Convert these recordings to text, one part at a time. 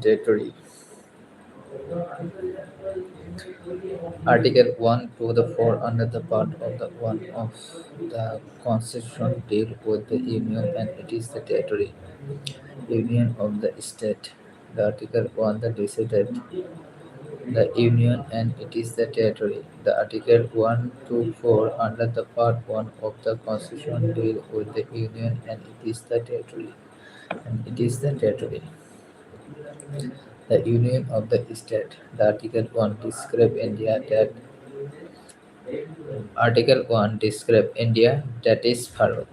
territory. Article 1 to the 4 under the part of the 1 of the Constitution deal with the Union and it is the territory. Union of the state. The Article 1 that decided the Union and it is the territory. The Article 1 to 4 under the part 1 of the Constitution deal with the Union and it is the territory. And it is the territory. The Union of the State. The Article 1 describe India that Article 1 describe India that is Bharat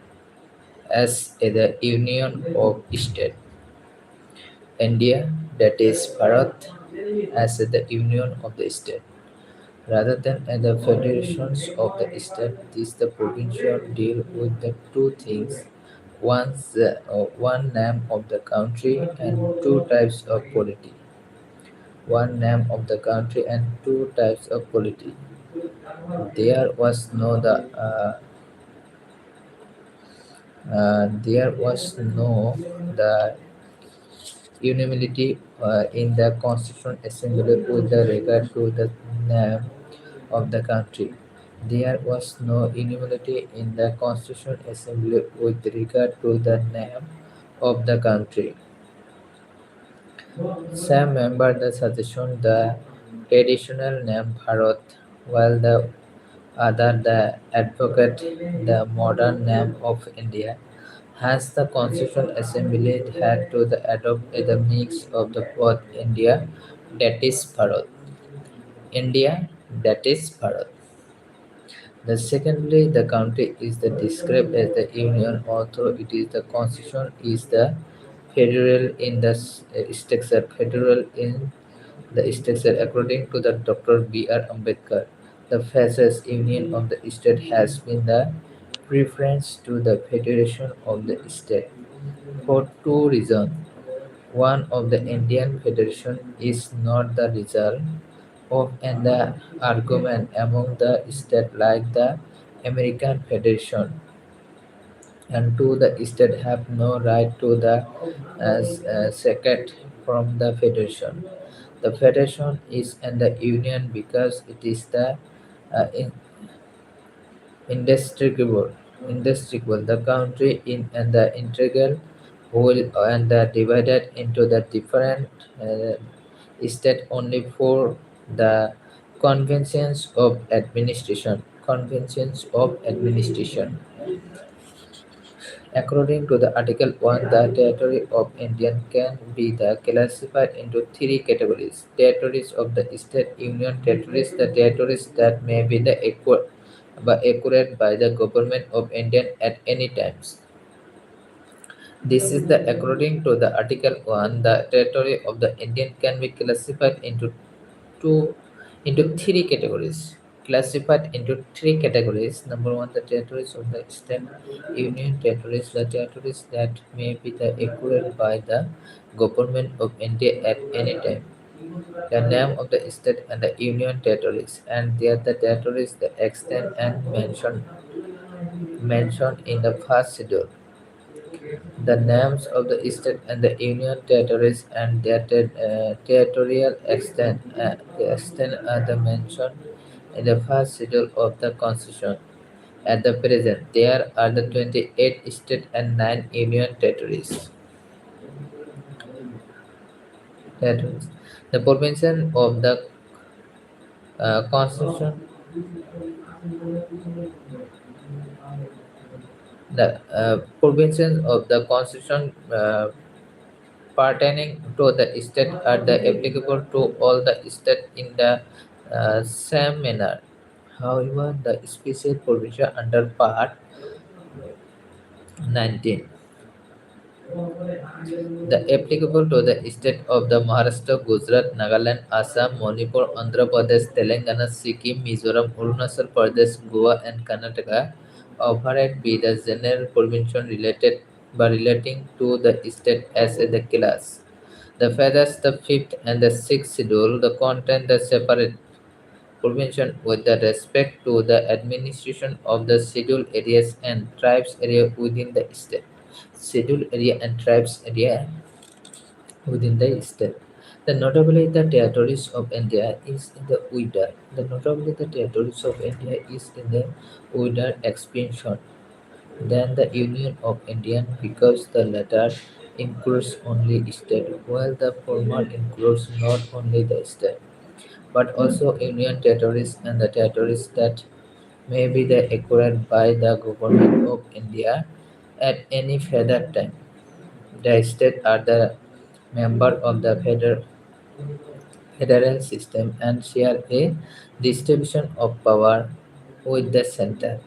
as the Union of State. India that is Bharat as the Union of the State. Rather than as the federations of the state, this the provincial deal with the two things. One name of the country and two types of polity. One name of the country and two types of polity. There was no the unanimity in the Constituent Assembly with regard to the name of the country. There was no unanimity in the Constituent Assembly with regard to the name of the country. Some member the suggestion the traditional name Bharat, while the other the advocate the modern name of India. Hence, the Constituent Assembly had to adopt the mix of the both India, that is Bharat, India, that is Bharat. The secondly, the country is the described as the union, although it is the constitution is the federal in the structure, federal in the structure. According to the Dr. B.R. Ambedkar, the fascist union of the state has been the preference to the federation of the state for two reasons. One of the Indian Federation is not the result of an argument among the states like the American Federation, and two, the states have no right to the second from the Federation. The Federation is in the Union because it is the indestructible, indestructible. The country in and the integral whole and divided into the different state only for the conventions of administration. Conventions of administration. According to the Article 1, the territory of India can be classified into three categories. Territories of the state, union territories, the territories that may be accurate by the government of India at any times. This is the according to the Article 1, the territory of the Indian can be classified two into three categories. Classified into three categories. Number one, the territories of the state, union territories, the territories that may be accrued by the government of India at any time. The name of the state and the union territories, and they are the territories that extend and mentioned in the first schedule. The names of the state and the union territories and their territorial extent are the mentioned in the first schedule of the Constitution. At the present, there are the 28 states and 9 union territories. The provision of the Constitution, the provisions of the Constitution pertaining to the state are applicable to all the states in the same manner. However, the special provision under Part 19, the applicable to the state of the Maharashtra, Gujarat, Nagaland, Assam, Manipur, Andhra Pradesh, Telangana, Sikkim, Mizoram, Arunachal Pradesh, Goa, and Karnataka, operate be the general provision related by relating to the state as the class. The feathers, the fifth and the sixth schedule, the content the separate provision with the respect to the administration of the scheduled areas and tribes area within the state. Scheduled area and tribes area within the state. The notably the territories of India is in the Uyghur. The notably the territories of India is in the Uyghur expansion than the Union of India because the latter includes only state while the former includes not only the state but also union territories and the territories that may be the acquired by the government of India at any further time. The states are the member of the federal system and share a distribution of power with the center.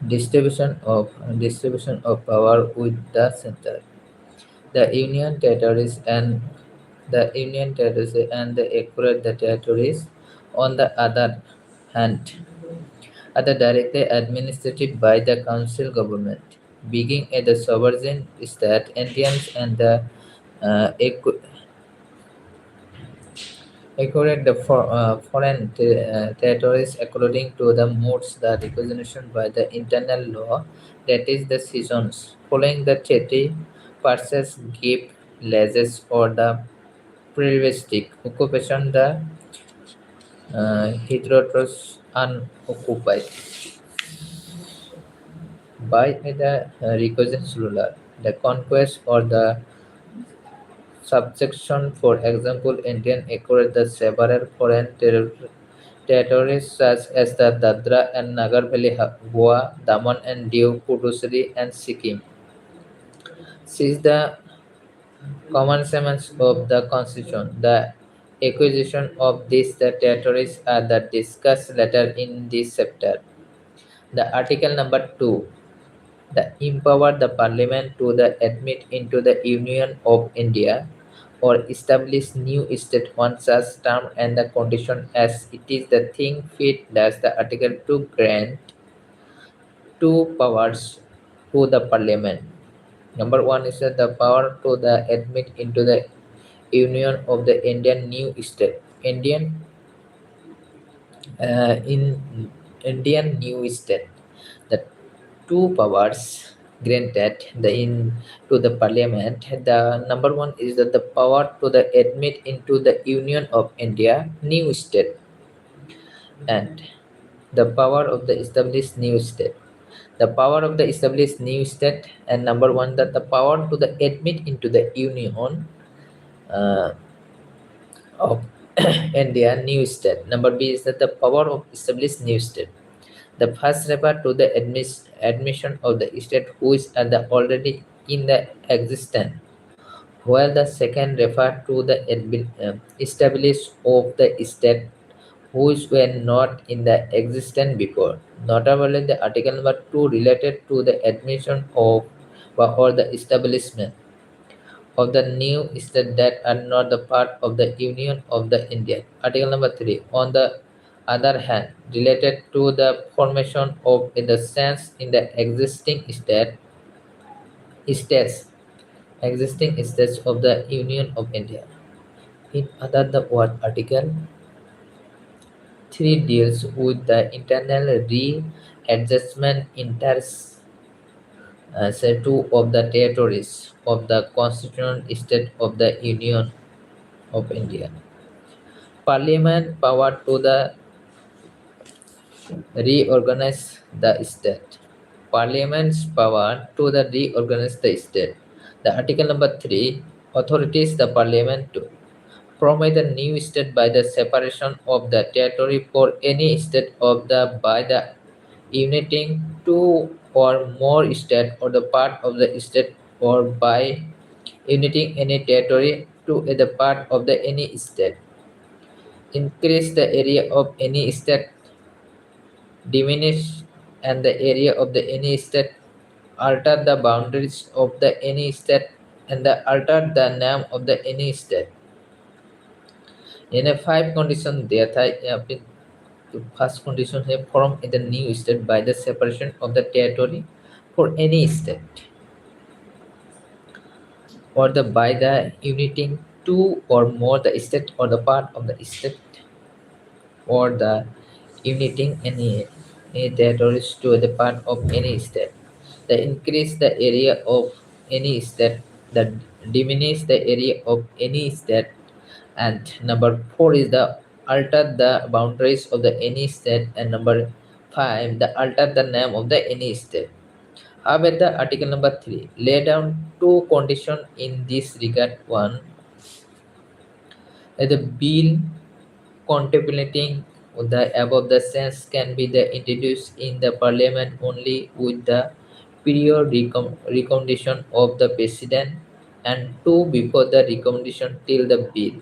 Distribution of power with the center. The Union territories and the accurate the territories on the other hand are the directly administered by the council government, being at the sovereign state Indians and the accurate the foreign territories according to the modes the recognition by the internal law, that is the seasons, following the treaty, purchase, gift, leases, or the pluralistic occupation the heterodox unoccupied by the reconnaissance ruler, the conquest or the subjection. For example, Indian acquired the several foreign territories such as the Dadra and Nagar Valley, Goa, Daman and Diu, Puducherry and Sikkim. Since the commencement of the constitution, the acquisition of these territories are the discussed later in this chapter. The article number 2, the empower the parliament to the admit into the Union of India or establish new state on such term and the condition as it is the thing fit thus the article to grant two powers to the parliament. Number one is that the power to the admit into the Union of the Indian new state. In Indian new state, the two powers granted to the parliament. The number one is that the power to the admit into the Union of India new state and the power of the established new state. The power of the established new state and number one that the power to the admit into the Union uh, of India new state. Number B is that the power of established new state. The first refer to the admission of the state which are the already in the existence, while the second refer to the established of the state which were not in the existence before. Notably, the article number 2 related to the admission of or the establishment of the new state that are not the part of the Union of the India. Article number 3, on the other hand, related to the formation of in the sense in the states, existing states of the Union of India. In other the word article 3 deals with the internal readjustment say two of the territories of the constitutional state of the Union of India. Parliament power to the reorganize the state. Parliament's power to the reorganize the state. The article number 3 authorities the parliament to promote the new state by the separation of the territory for any state of the by the uniting two or more state or the part of the state or by uniting any territory to the part of the any state. Increase the area of any state, diminish and the area of the any state, alter the boundaries of the any state and the alter the name of the any state. In a five condition there have been the first condition here formed in the new state by the separation of the territory for any state or the by the uniting two or more the state or the part of the state or the uniting any territories to the part of any state. The increase the area of any state, the diminish the area of any state, and number 4 is the alter the boundaries of the any state, and number 5 the alter the name of the any state. However, the article number 3 lay down two conditions in this regard. One, the bill contemplating the above the sense can be the introduced in the parliament only with the prior recommendation of the president, and two, before the recommendation till the bill,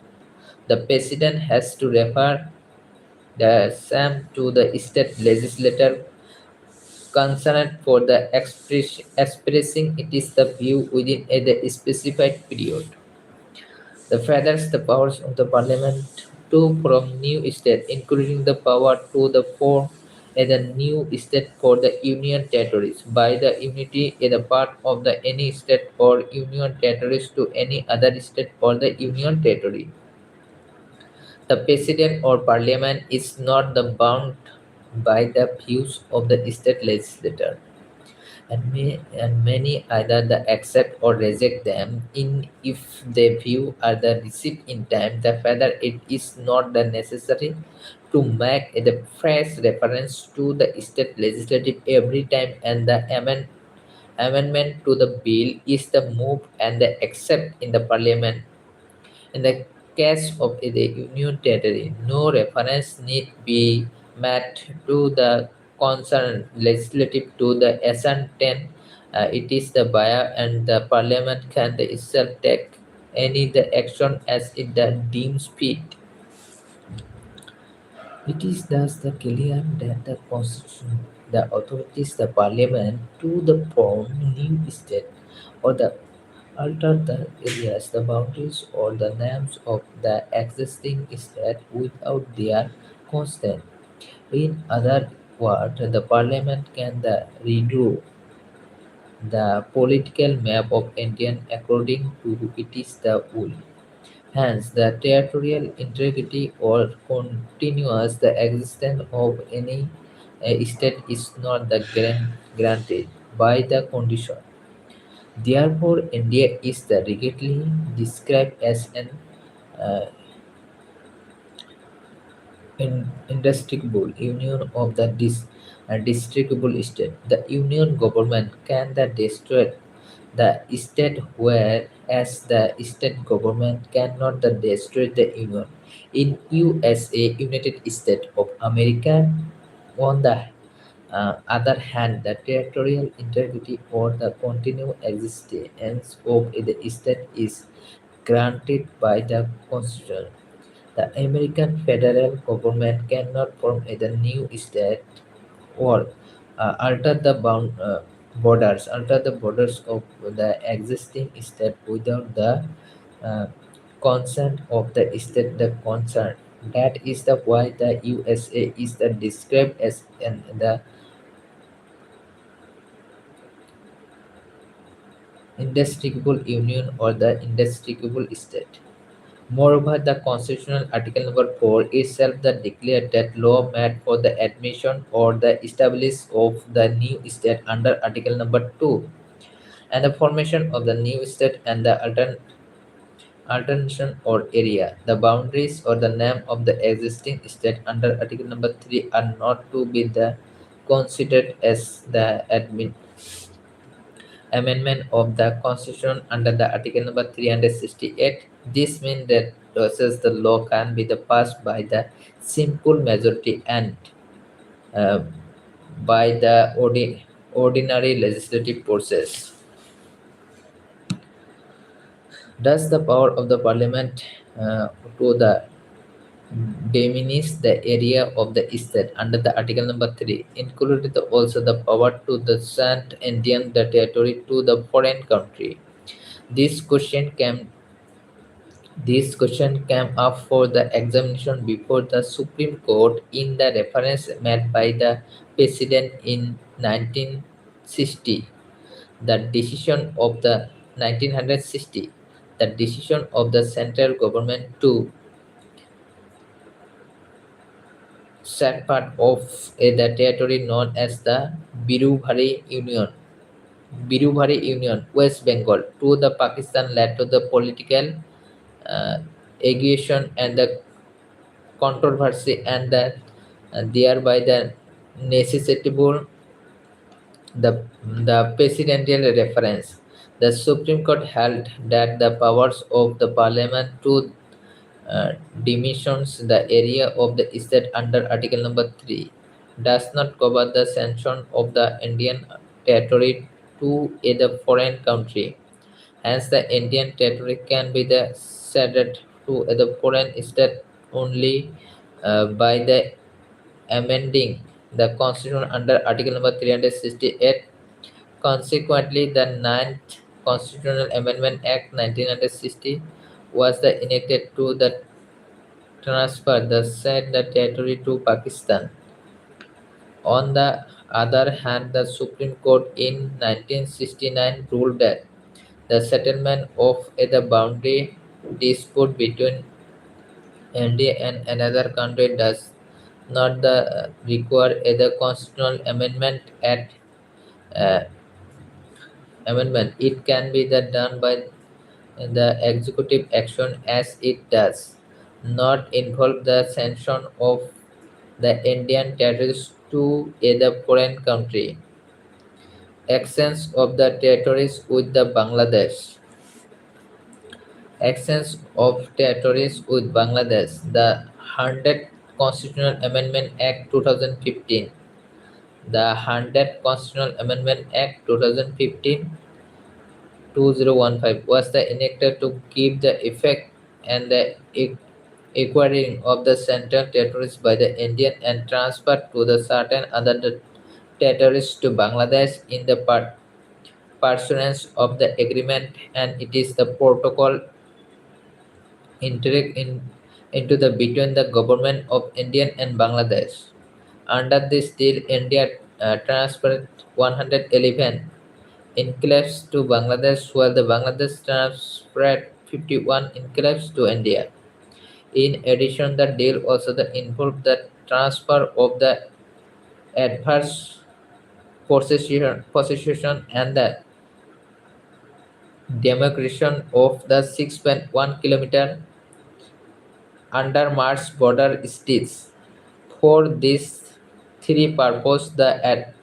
the president has to refer the same to the state legislator concerned for the expressing it is the view within a specified period. The feathers the powers of the parliament to from new state, including the power to the form as a new state for the union territories by the unity in the part of the any state or union territories to any other state or the union territory. The president or parliament is not the bound by the views of the state legislature, and many either the accept or reject them in if they view are the received in time the whether it is not the necessary to make a fresh reference to the state legislative every time, and the amendment to the bill is the move and the accept in the parliament. In the case of the Union Territory, no reference need be made to the concerned legislative to the ascertain it is the buyer, and the parliament can itself take any the action as it deems fit. It is thus the clear that the constitution, the authorities, the parliament to the form new state or the alter the areas, the boundaries, or the names of the existing state without their consent. In other words, the parliament can redraw the political map of India according to it is the will. Hence, the territorial integrity or continuous the existence of any state is not the granted by the condition. Therefore, India is the rigidly described as an uh, indestructible union of the districtable state. The union government can destroy the state, whereas the state government cannot destroy the union. In USA, United States of America, on the other hand, the territorial integrity or the continued existence of the state is granted by the Constitution. The American federal government cannot form a new state or alter the borders of the existing state without the uh, consent of the state the concerned. That is the why the USA is described as the indestructible union or the indestructible state. Moreover, the constitutional article number 4 itself that declared that law made for the admission or the establish of the new state under article number 2, and the formation of the new state and the alternation or area. The boundaries or the name of the existing state under article number 3 are not to be considered as the amendment of the Constitution under the Article number 368. This means that versus the law can be passed by the simple majority and uh, by the ordinary legislative process. Thus, the power of the Parliament to diminish the area of the state under the Article number 3 included also the power to send Indian the territory to the foreign country. This question came This question came up for the examination before the Supreme Court in the reference made by the President in 1960. The decision of the 1960, the decision of the central government to set part of the territory known as the Birubhari Union Birubari Union, West Bengal, to the Pakistan led to the political uh, agitation and the controversy and thereby the necessitable the presidential reference. The Supreme Court held that the powers of the Parliament to uh, demissions the area of the state under Article number 3 does not cover the sanction of the Indian territory to a foreign country. Hence, the Indian territory can be the ceded to the foreign state only by the amending the constitution under Article number 368. Consequently, the Ninth Constitutional Amendment Act 1960 was the enacted to the transfer the said the territory to Pakistan. On the other hand, the Supreme Court in 1969 ruled that the settlement of the boundary dispute between India and another country does not require the constitutional uh, amendment. It can be done by the executive action as it does not involve the sanction of the Indian territories to a foreign country. Exchange of the territories with the Bangladesh. Exchange of territories with Bangladesh. The 100th Constitutional Amendment Act 2015. The 100th Constitutional Amendment Act 2015 2015 was the enacted to give the effect and the acquiring of the central territories by the Indian and transfer to the certain other territories to Bangladesh in the pursuance of the agreement, and it is the protocol entered into the between the government of India and Bangladesh. Under this deal, India transferred 111 enclaves to Bangladesh, while the Bangladesh transferred 51 enclaves to India. In addition, the deal also involved the transfer of the adverse possession and the demarcation of the 6.1 kilometer under Mars border states. For these three purposes, the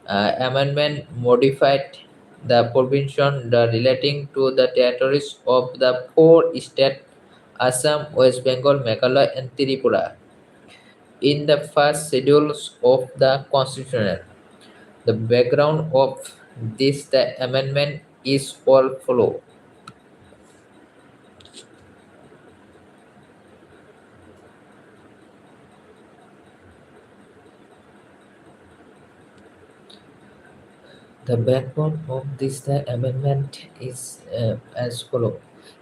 amendment modified the provision relating to the territories of the four states Assam, West Bengal, Meghalaya, and Tripura in the first schedules of the Constitution. The background of this the amendment is all follow. The backbone of this the amendment is as follow.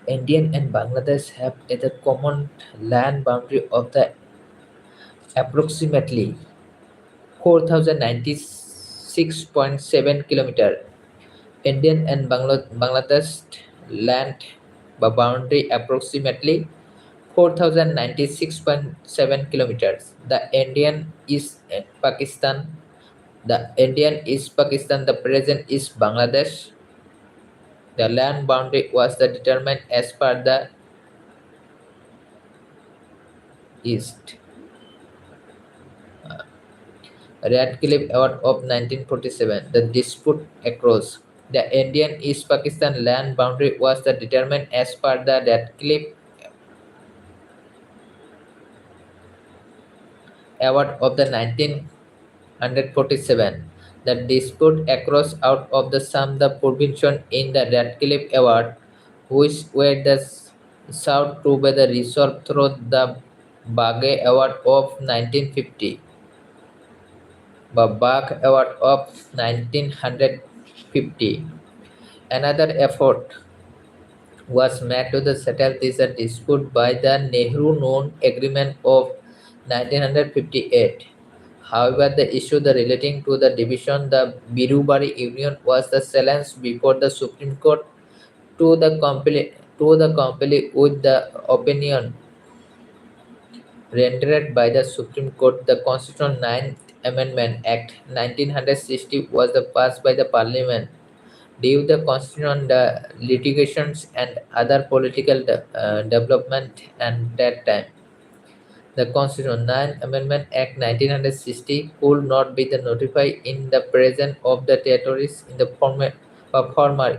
Indian and Bangladesh have a common land boundary of the approximately 4,096.7 kilometer. Indian and Bangladesh land boundary approximately 4,096.7 kilometers. The Indian is Pakistan, the present is Bangladesh. The land boundary was determined as per the East Radcliffe Award of 1947. The dispute across the Indian East Pakistan land boundary was determined as per the Radcliffe Award of the 1947. The dispute across out of the sum the provision in the Radcliffe Award, which were the sought to be the resolved through the Bagay Award of 1950. The Bach Award of 1950. Another effort was made to settle this dispute by the Nehru Known Agreement of 1958. However, the issue relating to the division the Birubari Union was the challenge before the Supreme Court to the comply with the opinion rendered by the Supreme Court. The Constitutional Ninth Amendment Act 1960 was passed by the Parliament Due the constitution, the litigations and other political development and that time. The Constitution 9 Amendment Act 1960 could not be the notified in the presence of the territories in the former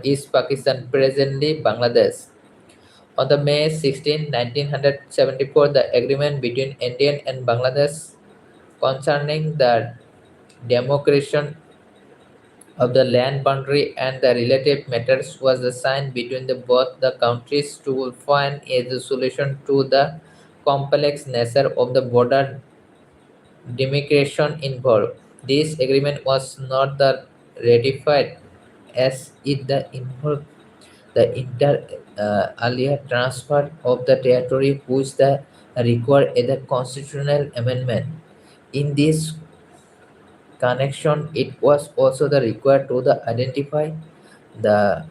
East Pakistan, presently Bangladesh. On the May 16, 1974, the agreement between India and Bangladesh concerning the demarcation of the land boundary and the related matters was signed between both the countries to find a solution to the complex nature of the border demarcation involved. This agreement was not the ratified as it the involved the earlier transfer of the territory which the required a constitutional amendment. In this connection, it was also the required to the identify the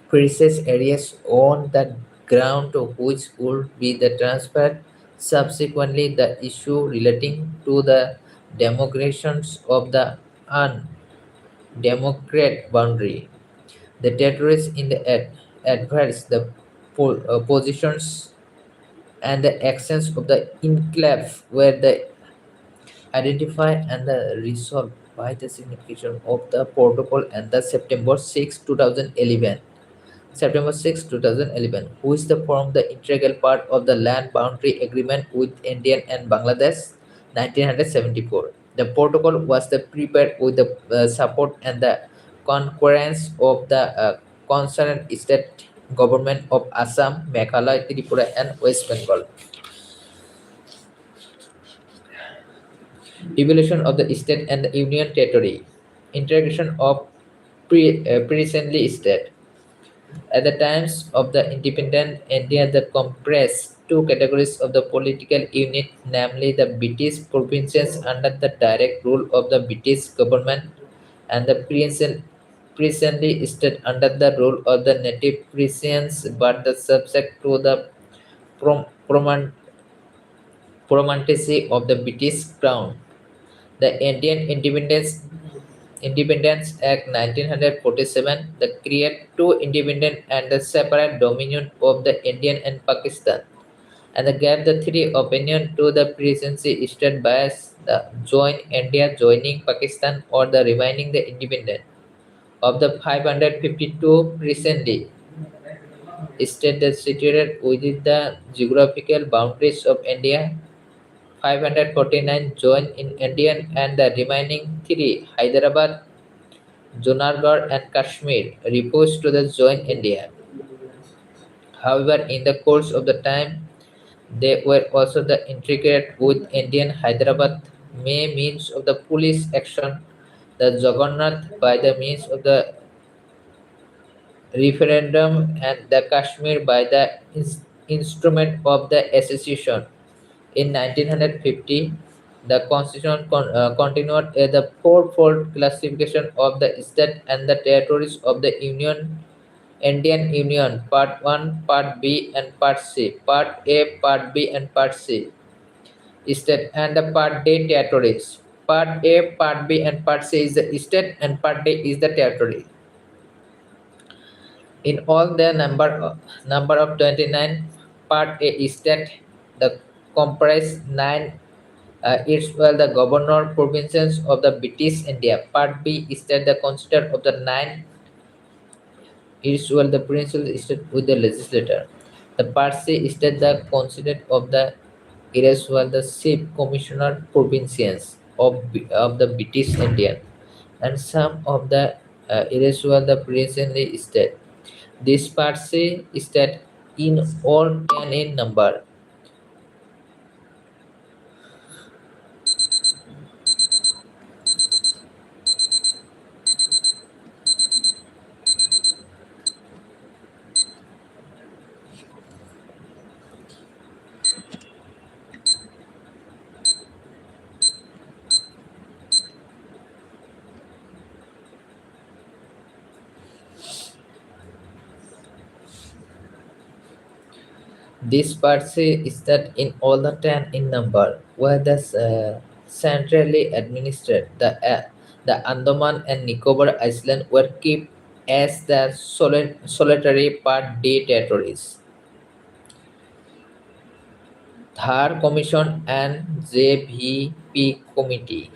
precise areas on the ground to which would be the transferred. Subsequently, the issue relating to the demarcations of the undemocratic boundary. The territories in the adverse the positions and the actions of the enclave were the identified and the resolved by the signification of the protocol and the September 6, 2011. September 6, 2011, who is the form the integral part of the land boundary agreement with India and Bangladesh 1974. The protocol was the prepared with the support and the concurrence of the concerned state government of Assam, Meghalaya, Tripura, and West Bengal. Evolution of the state and the union territory. Integration of presently state. At the times of the independent India, the compressed two categories of the political unit, namely the British provinces under the direct rule of the British government and the presently state under the rule of the native Prussians, but the subject to the prom- proman- promantacy of the British crown. The Indian Independence Act 1947 that create two independent and the separate dominion of the Indian and Pakistan and that gave the three opinion to the presidency state by the join India joining Pakistan or the remaining the independent. Of the 552 recently state that situated within the geographical boundaries of India, 549 joined in Indian and the remaining three Hyderabad, Junagadh and Kashmir refused to the join India. However, in the course of the time, they were also the intricate with Indian Hyderabad may means of the police action, the Jagannath by the means of the referendum, and the Kashmir by the instrument of the association. In 1950, the constitution continued the fourfold classification of the state and the territories of the Indian Union, Part 1, Part B, and Part C, Part A, Part B, and Part C, state, and the Part D territories. Part A, Part B, and Part C is the state, and Part D is the territory. In all, the number of 29. Part A is state, the comprise 9. It's well the governor provinces of the British India. Part B is that the consider of the 9 is well the principal state with the legislator. The Part C is that the considered of the is well the chief commissioner provincials of the British India and some of the is well the presently state. This Part C is that in all 10 in number. This party is that in all the 10 in number, where the centrally administered the Andaman and Nicobar Island were kept as the solitary Part D territories. Dhar Commission and JVP Committee.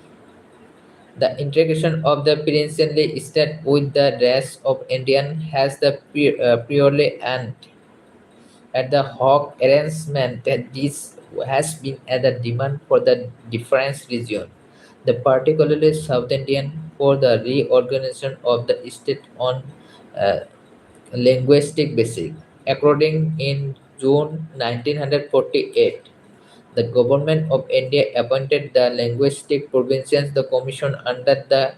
The integration of the princely state with the rest of India has the purely and at the Hawk arrangement that this has been at the demand for the different region, the particularly South Indian for the reorganization of the state on uh, linguistic basis. According in June 1948, the government of India appointed the linguistic provincials the commission under the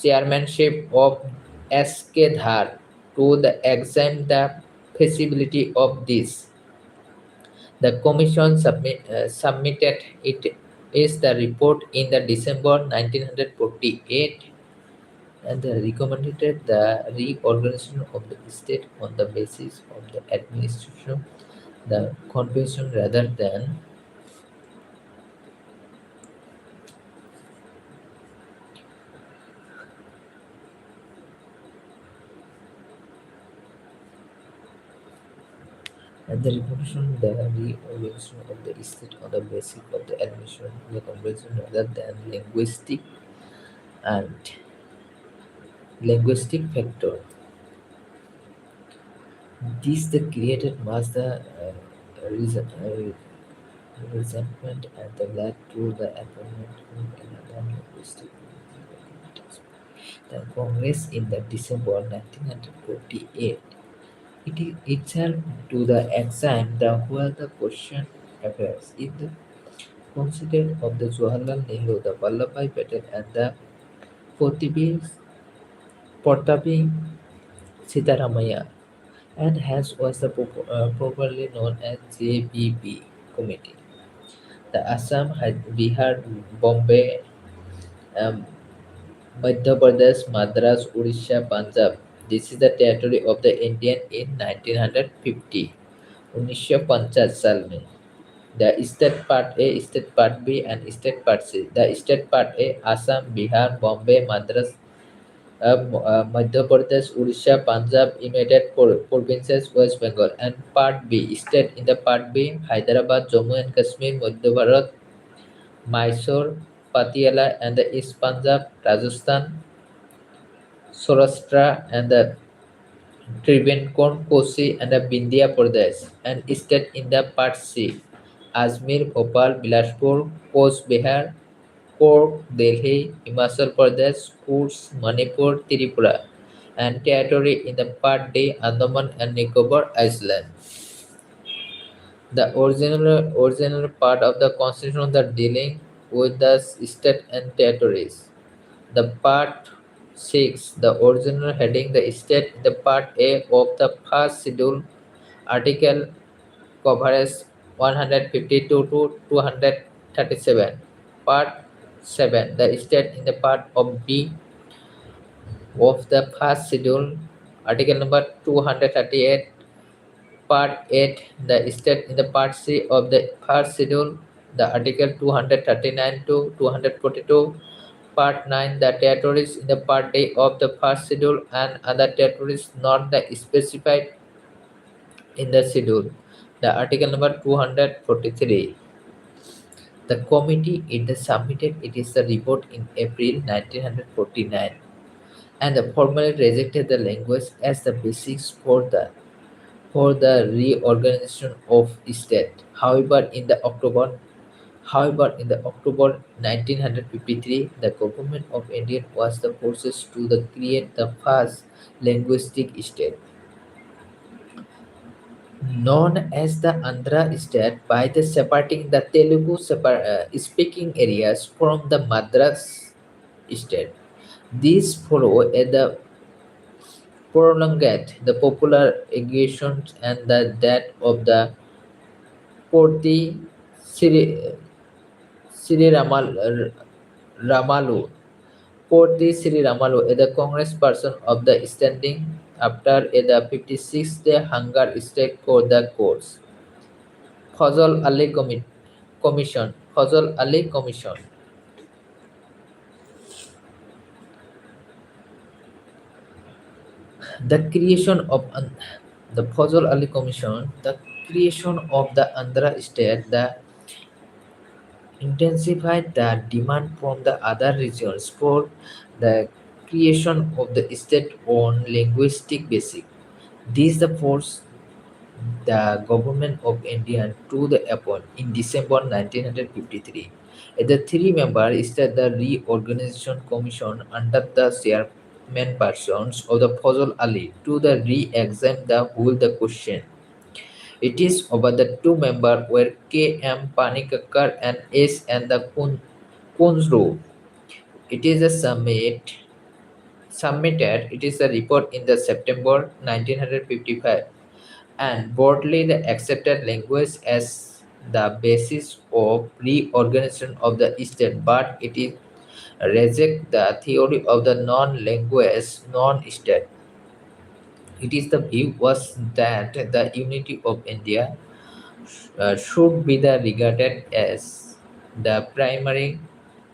chairmanship of S.K. Dhar to examine the feasibility of this. The commission submitted it is the report in the December 1948 and they recommended the reorganization of the state on the basis of the administration, the convention rather than and the recommendation the reorganization of the state on the basis of the administration, the convention rather than and linguistic factor. This the created mass the resentment and the led to the appointment of another linguistic committees. The Congress in the December 1948 it is itself to the exam the where the question appears in the considered of the Jawaharlal Nehru, the Vallabhbhai Patel and the Pottabi Sitaramaya and has was the properly known as JBP committee. The Assam had Bihar, Bombay, um, Madhya Pradesh, Madras, Odisha, Punjab. This is the territory of the Indian in 1950. 1950 साल में the state part A, state part B, and state part C. The state part A, Assam, Bihar, Bombay, Madras, Madhya Pradesh, Odisha, Punjab, immediate provinces, West Bengal, and part B, state in the part B, Hyderabad, Jammu and Kashmir, Madhya Bharat, Mysore, Patiala, and the East Punjab, Rajasthan, Saurashtra, and the Trivandrum, Kosi, and the Vindhya Pradesh, and state in the part C, Ajmer, Bhopal, Bilaspur, Coast Bihar, Cork, Delhi, Himachal Pradesh, Coast, Manipur, Tripura, and territory in the part D, Andaman and Nicobar Island. The original part of the constitution that dealing with the state and territories. The part 6, the original heading, the state, the part A of the first schedule, article covers 152 to 237. Part 7, the state in the part of B of the first schedule, article number 238. Part 8, the state in the Part C of the first schedule, the Article 239 to 242. Part 9, the territories in the Part D of the first schedule and other territories not the specified in the schedule, the Article number 243. The committee it submitted it is the report in April 1949 and formally rejected the language as the basis for the reorganization of state. However, in the October 1953, the government of India was the forces to create the first linguistic state, known as the Andhra state, by the separating the Telugu speaking areas from the Madras state. These follow the prolonged the popular aggressions and the death of the Porti Sri, Sri Ramalu. Porti Sri Ramalu is the Congress person of the standing after the 56-day hunger strike for the courts. Fazal Ali Commission. Fazal Ali Commission. The creation of the Fazl Ali Commission, the creation of the Andhra state, the intensified the demand from the other regions for the creation of the state-owned linguistic basic. This the force the government of India to the appoint in December 1953. The three-member state the reorganization commission under the chairman persons of the Fazl Ali to the re-examine the whole the question. It is over the two members were K. M. Panikakkar and S. and the Kunzru. It is a submitted. It is a report in the September 1955 and broadly the accepted language as the basis of reorganization of the state, but it is reject the theory of the non-language non-state. It is the view was that the unity of India should be the regarded as the primary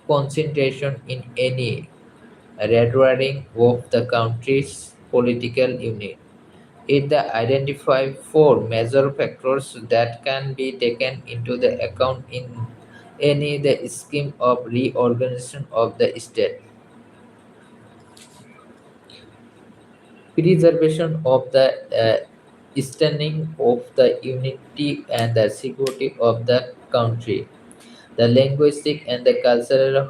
concentration in any reordering of the country's political unit. It identify four major factors that can be taken into the account in any the scheme of reorganization of the state. Preservation of the standing of the unity and the security of the country, the linguistic and the cultural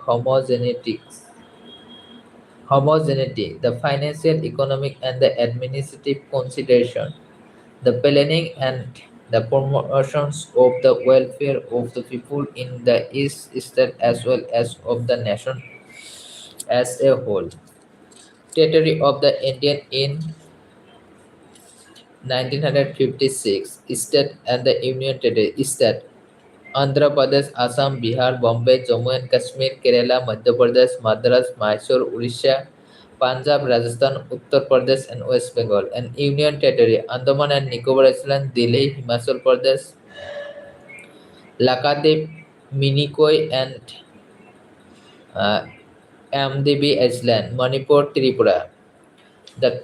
homogeneity, the financial, economic, and the administrative consideration, the planning and the promotions of the welfare of the people in the East State as well as of the nation as a whole. Territory of the Indian in 1956, State and the Union Territory, State Andhra Pradesh, Assam, Bihar, Bombay, Jammu and Kashmir, Kerala, Madhya Pradesh, Madras, Mysore, Odisha, Punjab, Rajasthan, Uttar Pradesh, and West Bengal. And Union Territory, Andaman and Nicobar Islands, Delhi, Himachal Pradesh, Lakadip, Minikoi, and uh, Amdibi Island, Manipur, Tripura. The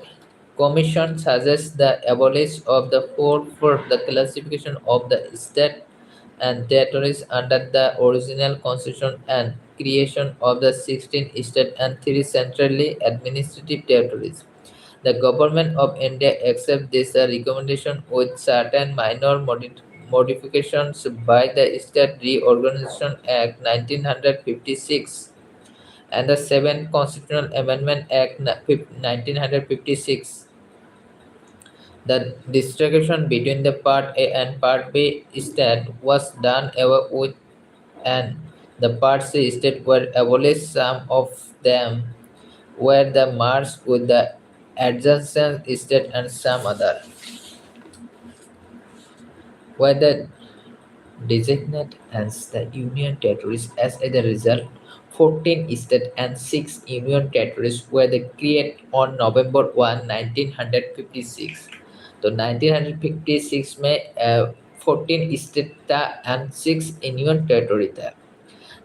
Commission suggests the abolition of the four for the classification of the state and territories under the original constitution and creation of the 16 state and 3 centrally administrative territories. The government of India accepts this recommendation with certain minor modifications by the State Reorganization Act 1956 and the 7th Constitutional Amendment Act 1956. The distinction between the Part A and Part B state was done away with and the Part C state were abolished. Some of them were the merged with the adjacent state and some other were the designate as the Union territories. As a result, 14 states and 6 Union territories were created on November 1, 1956. So 1956 में 14 states था and 6 Union territory था.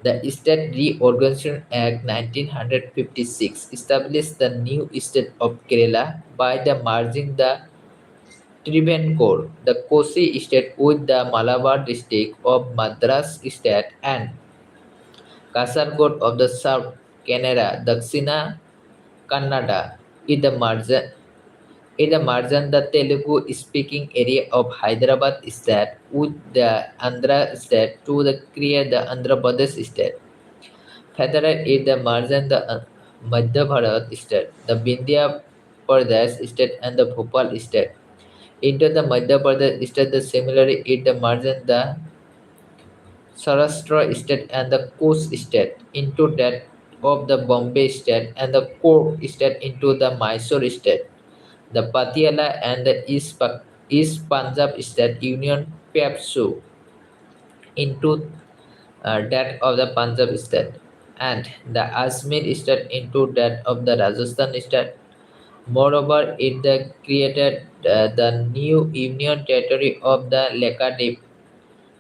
The State Reorganization Act 1956 established the new state of Kerala by the merging the Travancore, the Kosi state with the Malabar district of Madras state and Kasargod of the South Canada, Dakshina Kannada, in the margin the Telugu speaking area of Hyderabad state with the Andhra state to the create the Andhra Pradesh state. Further in the margin the Madhya Bharat state, the Vindhya Pradesh state and the Bhopal state. Into the Madhya Pradesh state, the similarly in the margin the Saurashtra state and the Coast state into that of the Bombay state and the Cork state into the Mysore state. The Patiala and the East Punjab state union Pepsu into that of the Punjab state and the Asmir state into that of the Rajasthan state. Moreover, it created the new union territory of the Lakadip,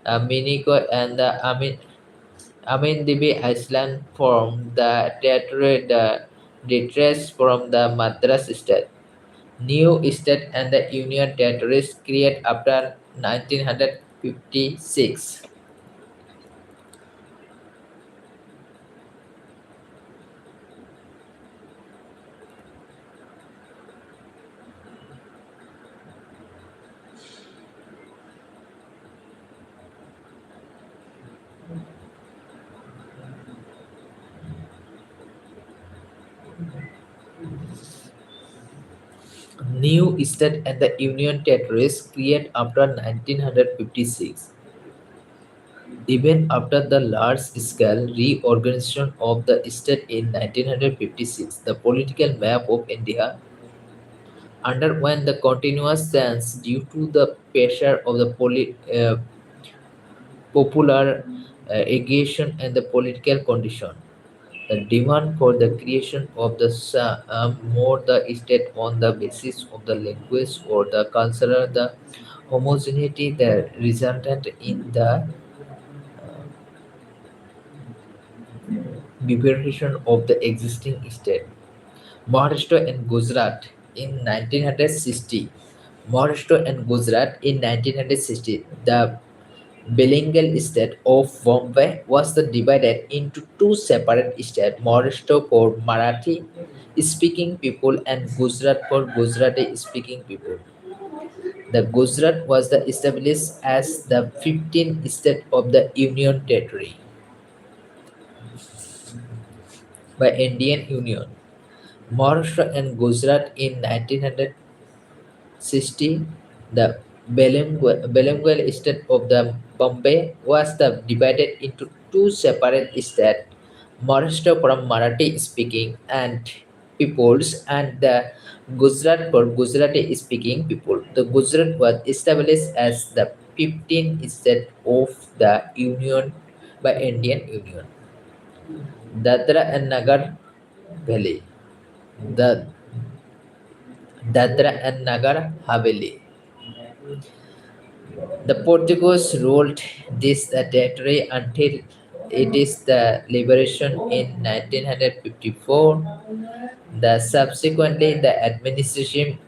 Miniko, and the Amindibi Island from the territory the detracts from the Madras state. New state and the union territories created after 1956. New state and the union territories created after 1956. Even after the large-scale reorganization of the state in 1956, the political map of India underwent the continuous change due to the pressure of the popular agitation and the political condition. The demand for the creation of the more the state on the basis of the language or the cultural the homogeneity that resulted in the bifurcation of the existing state. Maharashtra and Gujarat in 1960. Maharashtra and Gujarat in 1960. The bilingual state of Bombay was divided into two separate states, Maharashtra for Marathi speaking people and Gujarat for Gujarati speaking people. The Gujarat was established as the 15th state of the Union Territory by Indian Union. Maharashtra and Gujarat in 1960, the bilingual state of the Bombay was divided into two separate states, Maharashtra from Marathi speaking and peoples and the Gujarat for Gujarati speaking people. The Gujarat was established as the 15th state of the Union by Indian Union. Dadra and Nagar Valley. The Dadra and Nagar Haveli. The Portuguese ruled this territory until it is the liberation in 1954. The subsequently the administration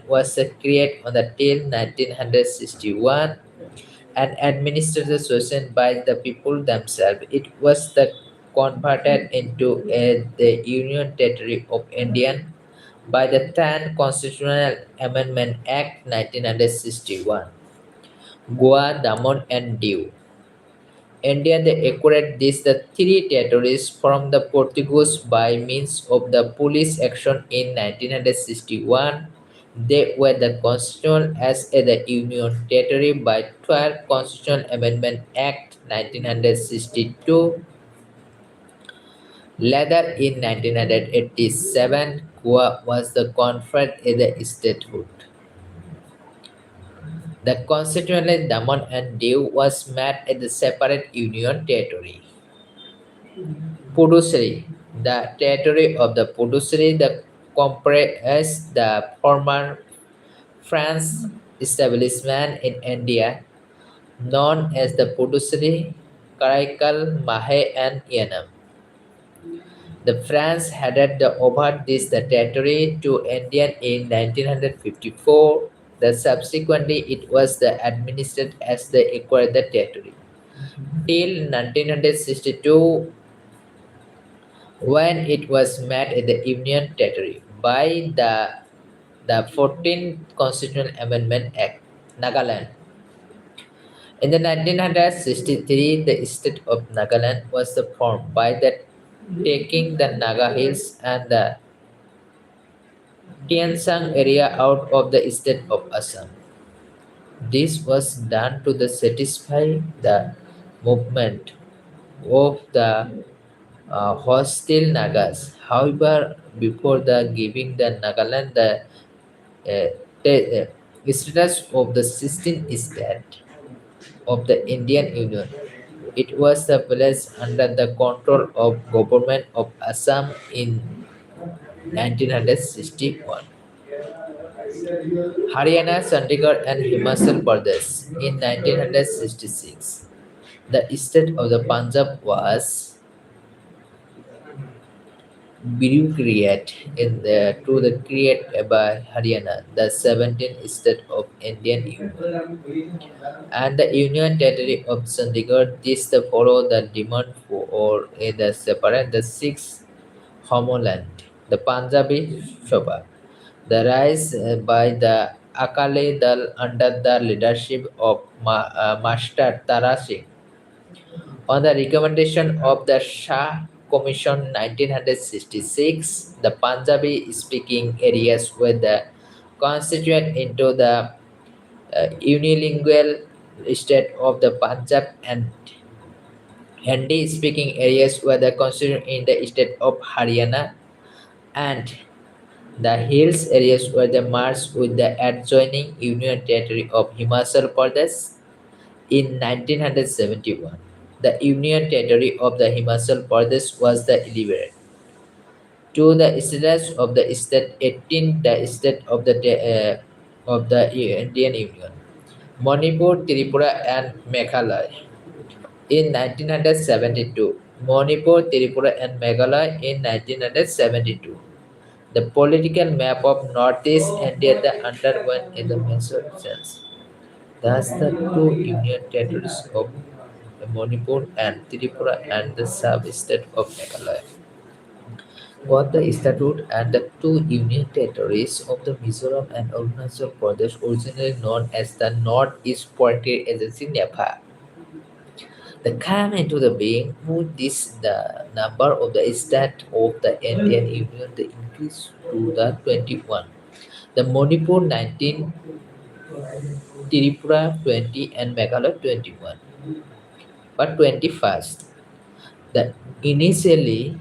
was created on the till 1961 and administration by the people themselves. It was converted into the Union Territory of India by the 10th Constitutional Amendment Act 1961. Goa, Daman and Diu. India they acquired these the three territories from the Portuguese by means of the police action in 1961. They were the constitutional as the Union Territory by 12th Constitutional Amendment Act 1962. Later in 1987, Goa was conferred the statehood. The constitutional Daman and Diu was made as a separate union territory. Puducherry, the territory of the Puducherry, the comprises the former France establishment in India, known as the Puducherry, Karaikal, Mahe, and Yanam. The France handed over this the territory to India in 1954. Subsequently, it was administered as the acquired the territory. Till 1962, when it was made in the Union Territory by the 14th Constitutional Amendment Act, Nagaland. In the 1963, the state of Nagaland was formed by taking the Naga Hills and the Tiansang area out of the state of Assam. This was done to satisfy the movement of the hostile Nagas. However, before giving the Nagaland uh, status of the 16th state of the Indian Union, it was placed under the control of government of Assam in 1961. Haryana, Chandigarh, and Himachal Pradesh in 1966. The state of the Punjab was bureaucrat to the create by Haryana, the 17th state of Indian Union, and the Union Territory of Chandigarh. This the follow the demand for or the separate the six homeland, the Punjabi Shoba. The rise by the Akali Dal under the leadership of Master Tara Singh on the recommendation of the Shah Commission 1966, the Punjabi speaking areas were the constituent into the unilingual state of the Punjab and Hindi speaking areas were the constituent in the state of Haryana and the hills areas were the merged with the adjoining Union Territory of Himachal Pradesh in 1971. The Union Territory of the Himachal Pradesh was the delivered to the status of the state 18 the state of the Indian Union. Manipur, Tripura, and Meghalaya in 1972. Manipur, Tripura, and Meghalaya in 1972. The political map of Northeast India that underwent in the major sense. Thus, the two union territories of Manipur and Tripura and the sub-state of Meghalaya got the statute and the two union territories of the Mizoram and Arunachal Pradesh, originally known as the Northeast Frontier Agency (NEPA). The came into the being with this the number of the state of the Indian Union the increase to the 21. The Manipur 19, Tripura 20, and Meghalaya 21. But 21st, the initially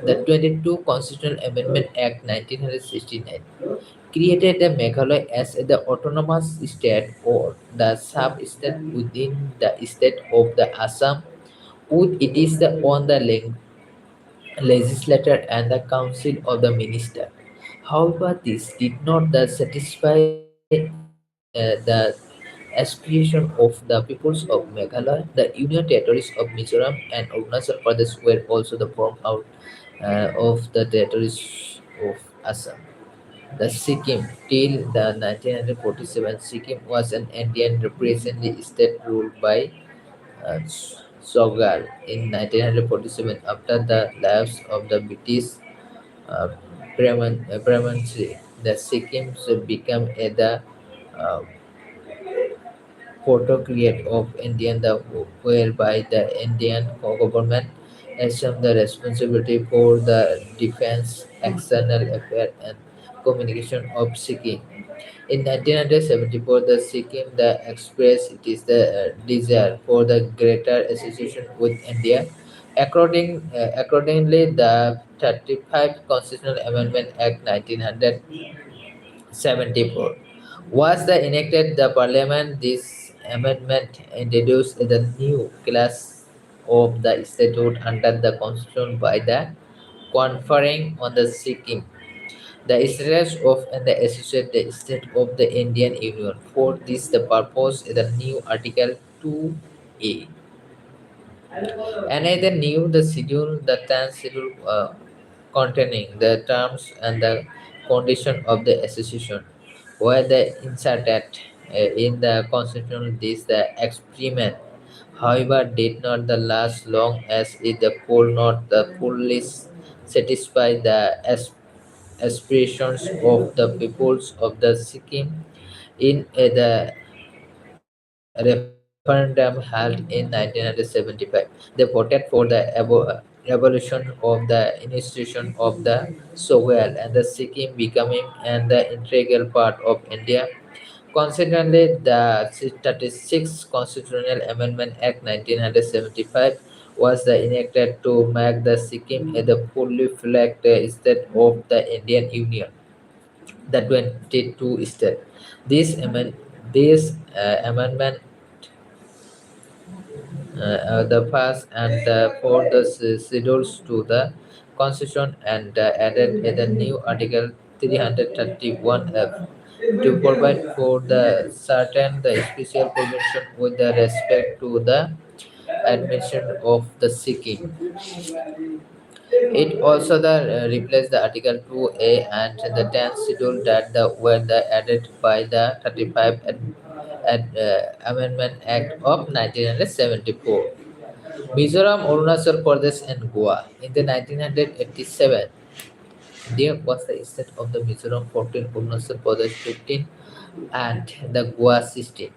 the 22 Constitutional Amendment Act 1969 created the Meghalaya as the autonomous state or the sub-state within the state of the Assam, with it is the on the legislature and the council of the minister. However, this did not satisfy the aspiration of the peoples of Meghalaya. The union territories of Mizoram and Arunachal Pradesh were also the form out of the territories of Assam. The Sikkim till the 1947 Sikkim was an Indian representative state ruled by Sogal in 1947 after the lapse of the British uh, Presidency. The Sikkim became the uh, autocrat of India, whereby the Indian government assumed the responsibility for the defense, external affairs, and communication of Sikkim. In 1974, the Sikkim the expressed it is the desire for the greater association with India. Accordingly, the 35 Constitutional Amendment Act 1974 was the enacted the parliament. This amendment introduced the new class of the statute under the constitution by the conferring on the Sikkim the status of and the associate state of the Indian Union. For this, the purpose is the new Article 2A. Another new the schedule, the 10th schedule containing the terms and the condition of the association, where the inserted in the constitution this the experiment. However, did not the last long as it could not the fully satisfy the aspirations of the peoples of the Sikkim in the referendum held in 1975. They voted for the abolition of the institution of the Sogal and the Sikkim becoming and the integral part of India. Consequently, the 36th Constitutional Amendment Act 1975 was enacted to make the Sikkim a the fully fledged state of the Indian Union, the 22 state. This amendment the first and for the schedules to the constitution and added the new article 331F to provide for the certain the special provision with the respect to the admission of the Sikkim. It also replaced the Article 2A and the 10th schedule that were added by the 35 Amendment Act of 1974. Mizoram, Arunachal Pradesh, and Goa. In the 1987, there was the state of the Mizoram 14, Arunachal Pradesh 15, and the Goa 16.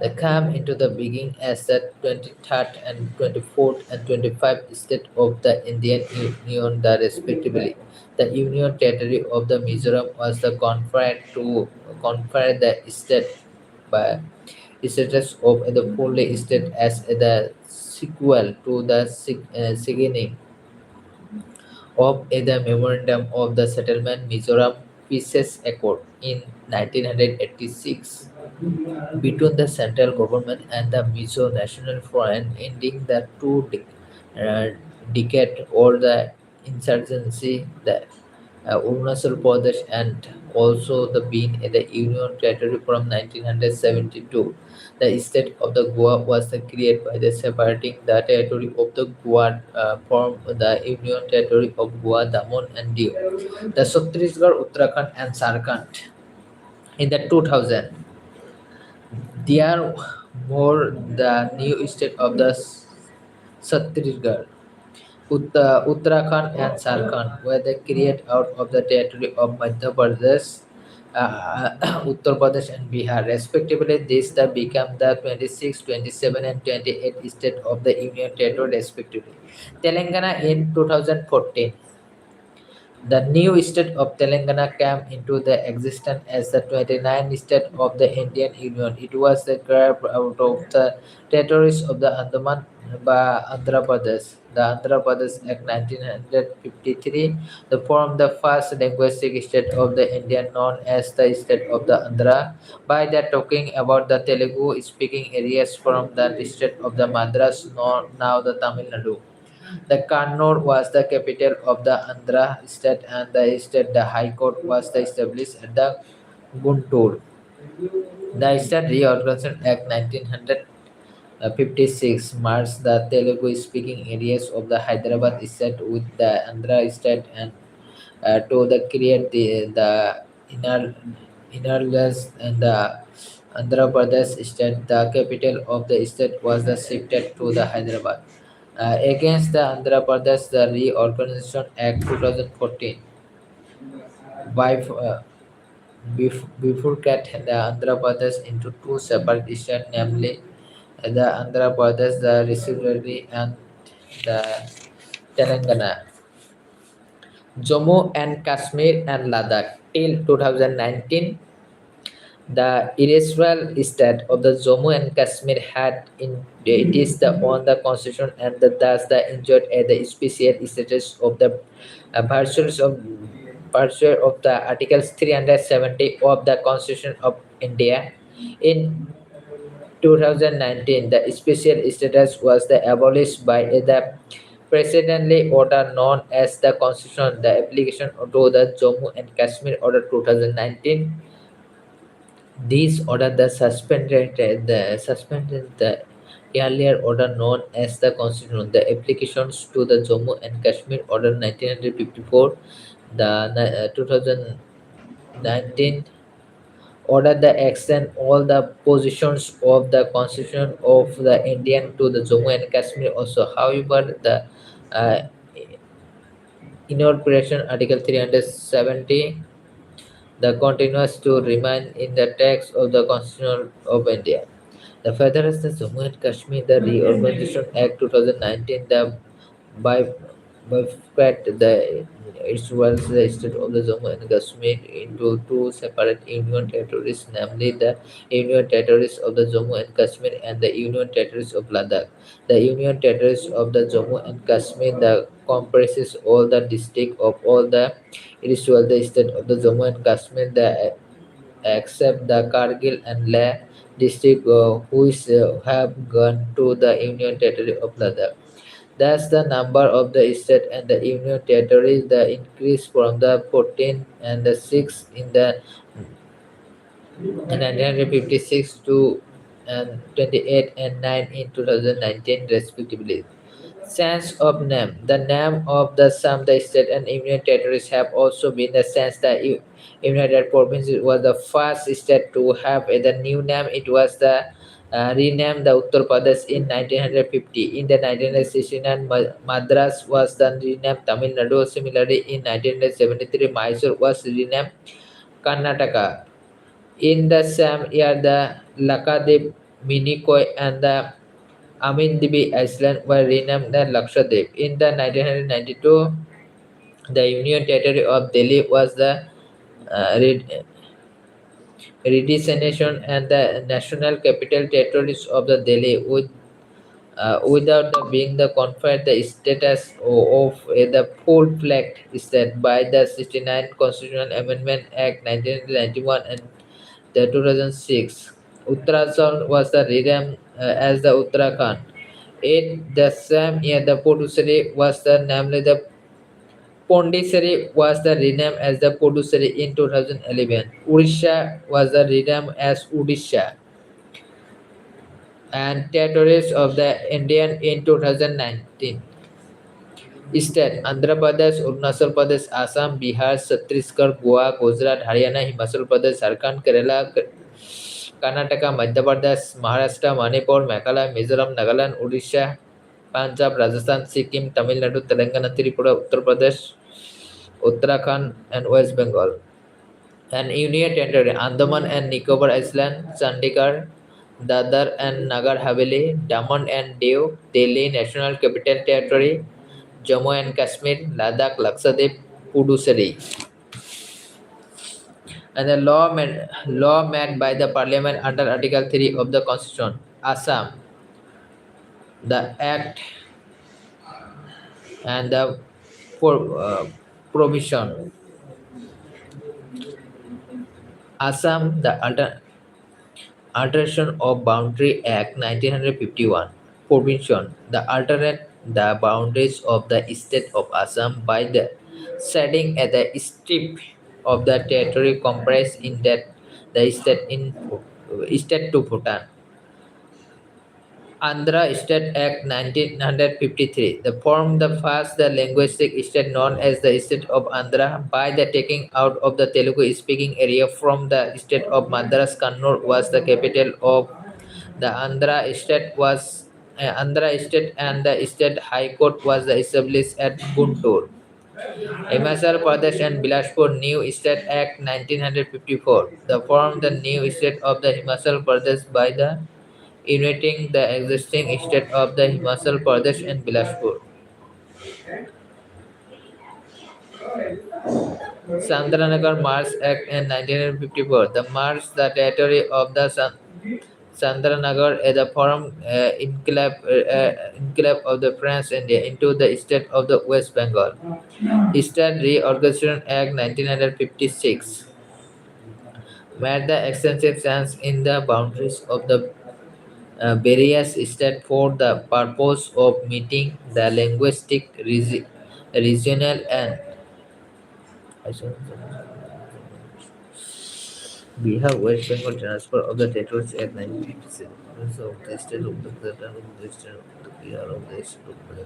They come into the beginning as the 23rd and 24th and 25th state of the Indian Union, respectively. The Union Territory of the Mizoram was the conferred the state by status of the fully state as the sequel to the signing of the Memorandum of the Settlement Mizoram Peace Accord in 1986 between the central government and the Mizo National Front, ending the decade or the insurgency, the Arunachal Pradesh, and also the being in the Union Territory from 1972. The state of the Goa was created by the separating the territory of the Goa from the Union Territory of Goa, Daman and Diu. The Chhattisgarh, Uttarakhand, and Jharkhand in the 2000. They are more the new state of the Chhattisgarh. Uttarakhand and Jharkhand were they created out of the territory of Madhya Pradesh, Uttar Pradesh and Bihar. Respectively, these became the 26, 27 and 28 state of the Union Territory respectively. Telangana in 2014. The new state of Telangana came into the existence as the 29th state of the Indian Union. It was carved out of the territories of the Andaman by Andhra Pradesh. The Andhra Pradesh Act 1953 formed the first linguistic state of the India known as the state of the Andhra. By that talking about the Telugu speaking areas from the district of the Madras, now the Tamil Nadu. The Kannur was the capital of the Andhra state and the High Court was established at the Guntur. The State Reorganization Act 1956 marks the Telugu speaking areas of the Hyderabad state with the Andhra state and to create the inner list and the Andhra Pradesh state. The capital of the state was shifted to the Hyderabad. Against the Andhra Pradesh, the Reorganization Act 2014 bifurcated the Andhra Pradesh into two separate states, namely the Andhra Pradesh, the residuary, and the Telangana. Jammu and Kashmir and Ladakh till 2019. The erstwhile state of the Jammu and Kashmir had in it is the on the constitution and thus the enjoyed the special status of the virtue of the articles 370 of the Constitution of India. In 2019, the special status was abolished by the presidential order known as the Constitution. The application to the Jammu and Kashmir Order 2019. These order suspended the earlier order known as the Constitution. The applications to the Jammu and Kashmir Order 1954, the 2019 order the extend all the positions of the Constitution of the Indian to the Jammu and Kashmir also. However, the uh, incorporation Article 370 the continues to remain in the text of the Constitution of India. The Federation Jammu and Kashmir, the Reorganization Act 2019, the by bifurcate the it was the state of the Jammu and Kashmir into two separate union territories, namely the Union Territories of the Jammu and Kashmir and the Union Territories of Ladakh. The Union Territories of the Jammu and Kashmir the comprises all the district of all the individual the state of the Jammu and Kashmir the except the Kargil and Leh district which have gone to the Union Territory of Ladakh. Thus, the number of the state and the union territories the increase from the 14 and the 6 in the 1956 to and 28 and 9 in 2019 respectively. Sense of name. The name of the some the state and union territories have also been the sense that United Provinces was the first state to have the new name. It was the renamed the Uttar Pradesh in 1950. In the 1969, Madras was then renamed Tamil Nadu. Similarly, in 1973, Mysore was renamed Karnataka. In the same year, the Lakadip, Minikoi, and the Amindibi Island were renamed the Lakshadweep. In the 1992, the Union Territory of Delhi was the redesignation and the national capital territories of the Delhi without the being the conferred the status of the full-fledged state by the 69 Constitutional Amendment Act 1991 and the 2006. Uttarakhand was the renamed as the Uttarakhand. In the same year, the Puducherry was the namely the Pondicherry was the renamed as the Puducherry in 2011. Odisha was the renamed as Odisha and territories of the Indian in 2019. State Andhra Pradesh, Arunachal Pradesh, Assam, Bihar, Chhattisgarh, Goa, Gujarat, Haryana, Himachal Pradesh, Jharkhand, Kerala, Karnataka, Madhya Pradesh, Maharashtra, Manipur, Meghalaya, Mizoram, Nagaland, Odisha, Punjab, Rajasthan, Sikkim, Tamil Nadu, Telangana, Tripura, Uttar Pradesh, Uttarakhand, and West Bengal. And Union Territory Andaman and Nicobar Island, Chandigarh, Dadar and Nagar Haveli, Daman and Diu, Delhi National Capital Territory, Jammu and Kashmir, Ladakh, Lakshadweep, Puducherry. And the law made by the Parliament under Article 3 of the Constitution. Assam, the Act and the provision. Assam, the Alteration of Boundary Act 1951 provision the alternate the boundaries of the state of Assam by the setting at the strip of the territory comprised in that the state to Bhutan. Andhra State Act 1953. The form the first the linguistic state known as the state of Andhra by the taking out of the Telugu speaking area from the state of Madras. Kannur was the capital of the Andhra State and the State High Court was established at Guntur. Himachal Pradesh and Bilaspur New State Act 1954. The form the new state of the Himachal Pradesh by the uniting the existing state of the Himachal Pradesh and Bilaspur. Sandranagar Mars Act in 1954. The Mars, the territory of the Sandranagar as a foreign enclave of the French India into the state of the West Bengal. State Reorganization Act 1956 made the extensive change in the boundaries of the various states for the purpose of meeting the linguistic, regional, and Bihar West Bengal transfer of the territories at 1957 of the state of the state of the Bihar of the state of the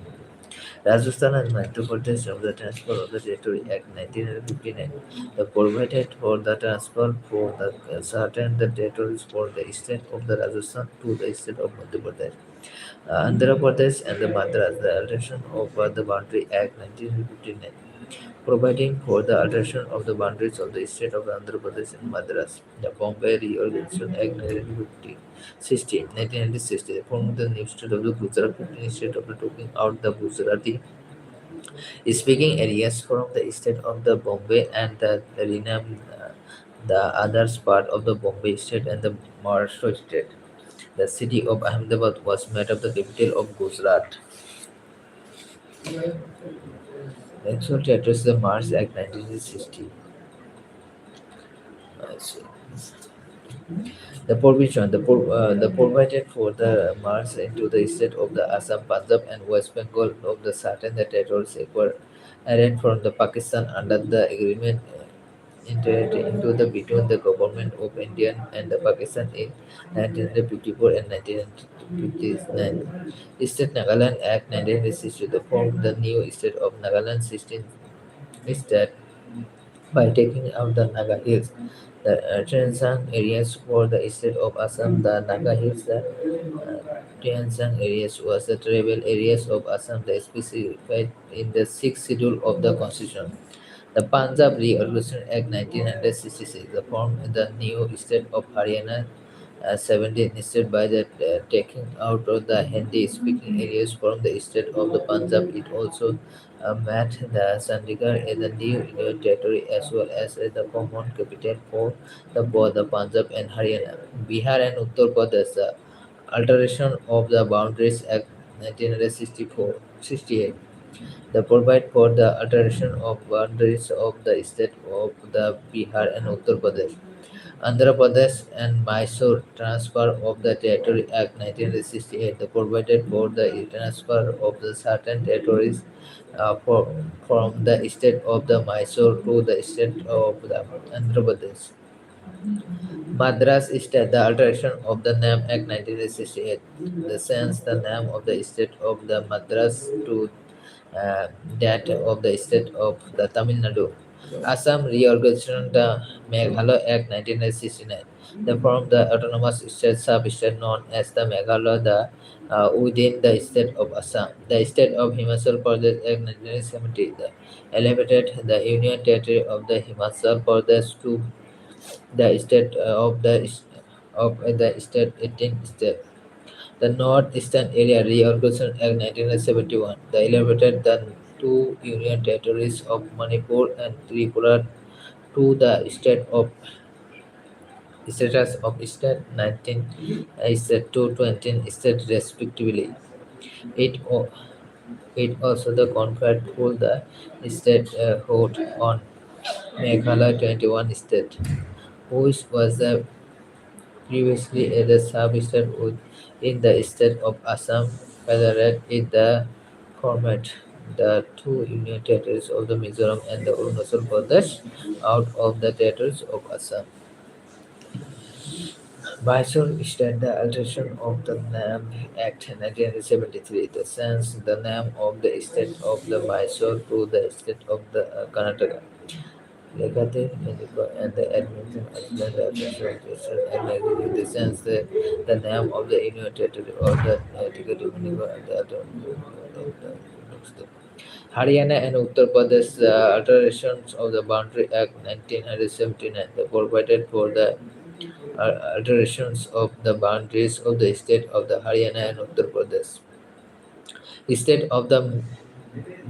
Rajasthan and Madhya Pradesh of the transfer of the territory act 1959. The provided for the transfer for the certain the territories for the state of the Rajasthan to the state of Madhya Pradesh. Andhra Pradesh and the Madras, the alteration of the Boundary Act 1959 providing for the alteration of the boundaries of the state of Andhra Pradesh and Madras. The Bombay Reorganization Act 1960, forming the new state of the Gujarat, instead of taking out the Gujarati speaking areas from the state of the Bombay and the rename the others part of the Bombay state and the Maharashtra state. The city of Ahmedabad was made of the capital of Gujarat. The actual title is the Mars Act 1960. So, the provided for the Mars into the state of the Assam, Punjab, and West Bengal of the certain the territories acquired from the Pakistan under the agreement entered into the between the government of India and the Pakistan in 1954 and 1992. 59. State Nagaland Act 1960 formed the new state of Nagaland 16 state by taking out the Naga Hills. The Tianzang areas for the state of Assam, the Naga Hills, the Tianzang areas was the tribal areas of Assam, the specified in the sixth schedule of the constitution. The Punjab Reorganization Act 1966 formed the new state of Haryana 17 instead by the taking out of the Hindi-speaking areas from the state of the Punjab. It also made the Chandigarh as the new union territory as well as the common capital for both the Punjab and Haryana. Bihar and Uttar Pradesh, the alteration of the boundaries Act 1968 the provide for the alteration of boundaries of the state of the Bihar and Uttar Pradesh. Andhra Pradesh and Mysore transfer of the Territory Act 1968 the provided for the transfer of the certain territories from the state of the Mysore to the state of the Andhra Pradesh. Madras State, the alteration of the name Act 1968, the sense the name of the state of the Madras to uh, that of the state of the Tamil Nadu. Assam reorganization the Meghalaya Act 1969. They formed the autonomous state sub-state known as the Meghalaya within the state of Assam. The state of Himachal Pradesh Act 1970 the elevated the union territory of the Himachal Pradesh to the state of the state 18 state. The Northeastern Area Reorganization Act 1971 the elevated the two union territories of Manipur and Tripura to the state of status of state 19 state to 20 state respectively. It o- it also the conferred full the state hold on Meghalaya 21 state, which was the previously a sub-state in the state of Assam, federated in the format the two union territories of the Mizoram and the Arunachal Pradesh out of the territories of Assam. Mysore state the alteration of the name Act 1973, the sense the name of the state of the Mysore to the state of the Karnataka. Legacy and the admission as the association and in the sense the name of the Union Territory or the ticket and the other Haryana and Uttar Pradesh alterations of the Boundary Act 1979 that provided for the alterations of the boundaries of the state of the Haryana and Uttar Pradesh. State of the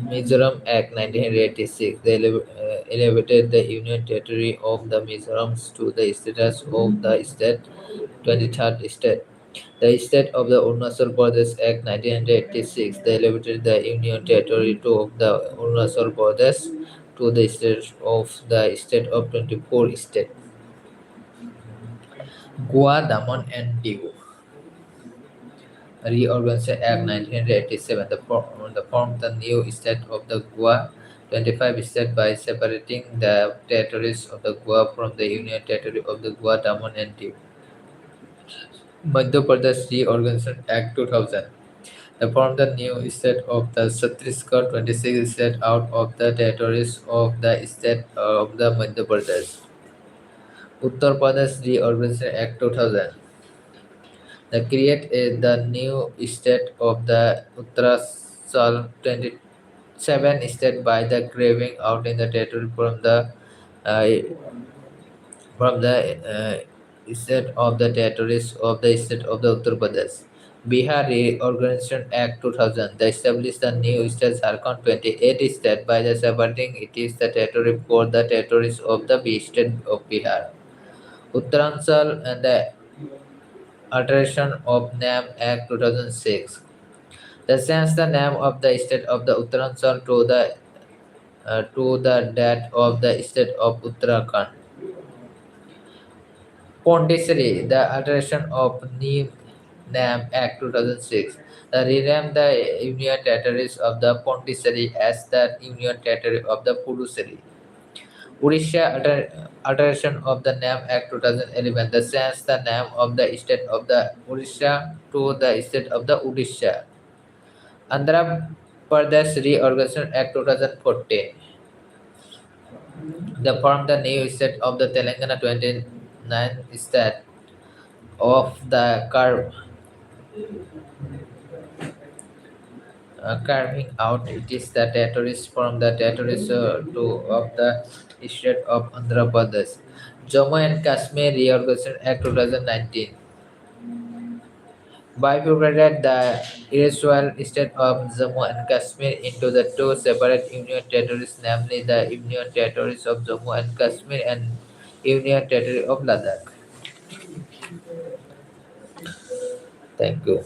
Mizoram Act 1986 they elevated the Union Territory of the Mizoram to the status of the state 23rd state. The state of the Arunachal Pradesh Act 1986 they elevated the Union Territory to of the Arunachal Pradesh to the state of 24 state. Goa, Daman and Diu. Reorganization Act 1987 formed the new state of the Goa 25 states by separating the territories of the Goa from the Union Territory of the Goa, Daman and Diu. Madhya Pradesh Reorganization Act 2000 they formed the new state of the Chhattisgarh 26 states out of the territories of the state of the Madhya Pradesh. Uttar Pradesh Reorganization Act 2000 they create the new state of the Uttarakhand 27 state by the carving out in the territory uh, state of the territories of the state of the Uttar Pradesh. Bihar Reorganization Act 2000 they established the new state Jharkhand 28 state by the separating it is the territory for the territories of the state of Bihar. Uttaranchal and the alteration of name Act 2006 that changed the name of the state of the Uttaranchal to the that of the state of Uttarakhand. Pondicherry, the alteration of name Act 2006, the renamed the Union Territories of the Pondicherry as the Union Territory of the Puducherry. Alteration of the Name Act 2011, the change the name of the state of the Odisha to the state of the Odisha. Andhra Pradesh Reorganization Act 2014, the form the new state of the Telangana 29 state of the carving out it is the territories from the territories to of the state of Andhra Pradesh. Jammu and Kashmir Reorganization Act 2019 bifurcated the erstwhile state of Jammu and Kashmir into the two separate union territories, namely the Union Territories of Jammu and Kashmir and Union Territory of Ladakh. Thank you.